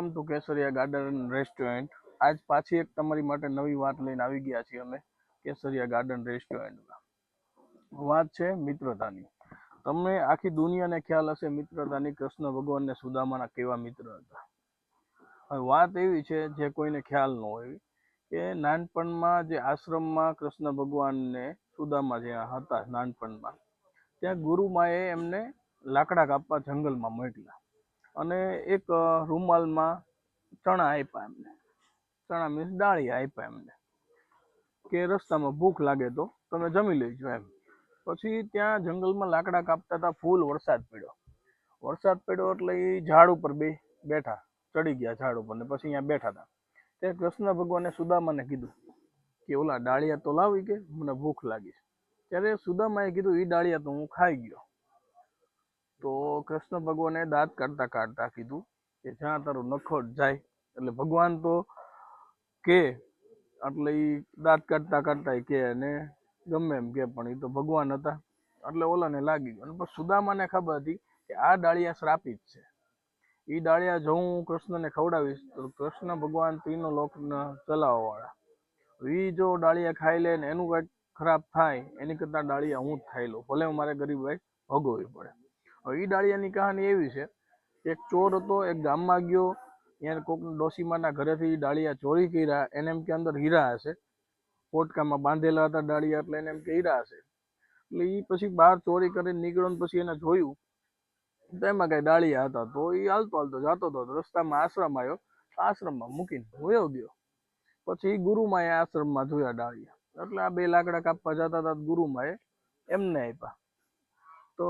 Welcome to Kesariya garden restaurant. આજ પાછી એક તમારી માટે નવી વાત લઈને આવી ગયા છીએ અમે કેસરિયા ગાર્ડન રેસ્ટોરન્ટમાં। વાત છે મિત્રતાની। તમને આખી દુનિયાને ખ્યાલ હશે મિત્રતાની, કૃષ્ણ ભગવાન ને સુદામાના કેવા મિત્ર હતા। હવે વાત એવી છે જે કોઈને ખ્યાલ ન હોય કે નાનપણમાં જે આશ્રમમાં કૃષ્ણ ભગવાન ને સુદામા જ્યાં હતા નાનપણમાં, ત્યાં ગુરુમાએ એમને લાકડા કાપવા જંગલમાં મોકલ્યા અને એક રૂમાલમાં ચણા આપ્યા એમને। ચણા મીન્સ ડાળિયા આપ્યા એમને કે રસ્તામાં ભૂખ લાગે તો તમે જમી લેજો એમ। પછી ત્યાં જંગલમાં લાકડા કાપતા હતા, ફૂલ વરસાદ પડ્યો। વરસાદ પડ્યો એટલે એ ઝાડ ઉપર બેઠા, ચડી ગયા ઝાડ ઉપર ને પછી અહીંયા બેઠા હતા। તે કૃષ્ણ ભગવાને સુદામાને કીધું કે ઓલા ડાળિયા તો લાવી, કે મને ભૂખ લાગી છે। ત્યારે સુદામાએ કીધું એ ડાળિયા તો હું ખાઈ ગયો। તો કૃષ્ણ ભગવાને દાંત કાઢતા કાઢતા કીધું કે જ્યાં તારું નખોટ જાય, એટલે ભગવાન તો કે એટલે એ દાંત કાઢતા કાઢતા કે અને ગમે એમ કે પણ એ તો ભગવાન હતા એટલે ઓલાને લાગી ગયું। અને પછી સુદામાને ખબર હતી કે આ ડાળિયા શ્રાપિત છે, એ ડાળિયા જો હું કૃષ્ણને ખવડાવીશ તો કૃષ્ણ ભગવાન ત્રીનો લોક ચલાવવા વાળા, એ જો ડાળિયા ખાઈ લે ને એનું કંઈક ખરાબ થાય એની કરતા ડાળિયા હું જ ખાઈ લઉં, ભલે મારે ગરીબાઈ ભોગવવી પડે। હવે એ ડાળિયાની કહાની એવી છે કે એક ચોર હતો, એક ગામમાં ગયો, ત્યાં કોક ડોસીમાના ઘરેથી ડાળિયા ચોરી કર્યા, એને એમ કે અંદર હીરા હશે, પોટકામાં બાંધેલા હતા ડાળિયા એટલે એને એમ કે હીરા હશે। એટલે એ પછી બહાર ચોરી કરીને નીકળ્યો ને પછી એને જોયું તો એમાં કઈ ડાળિયા હતા। તો એ હાલતો હાલતો જતો હતો, રસ્તામાં આશ્રમ આવ્યો, આશ્રમમાં મૂકીને વયો ગયો। પછી ગુરુમાએ આશ્રમમાં જોયા ડાળિયા, એટલે આ બે લાકડા કાપવા જતા હતા, ગુરુમાએ એમને આપ્યા। તો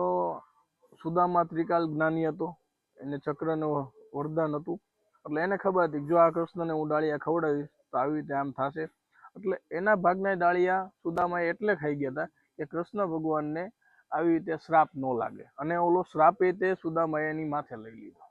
સુદામા ત્રિકાલ જ્ઞાની હતો, એને ચક્રનું વરદાન હતું, એટલે એને ખબર હતી જો આ કૃષ્ણને હું ડાળિયા ખવડાવીશ તો આવી રીતે આમ થશે। એટલે એના ભાગના ડાળિયા સુદામાએ એટલે ખાઈ ગયા હતા કે કૃષ્ણ ભગવાનને આવી રીતે શ્રાપ ન લાગે, અને ઓલો શ્રાપ એ તે સુદામાએ એની માથે લઈ લીધો।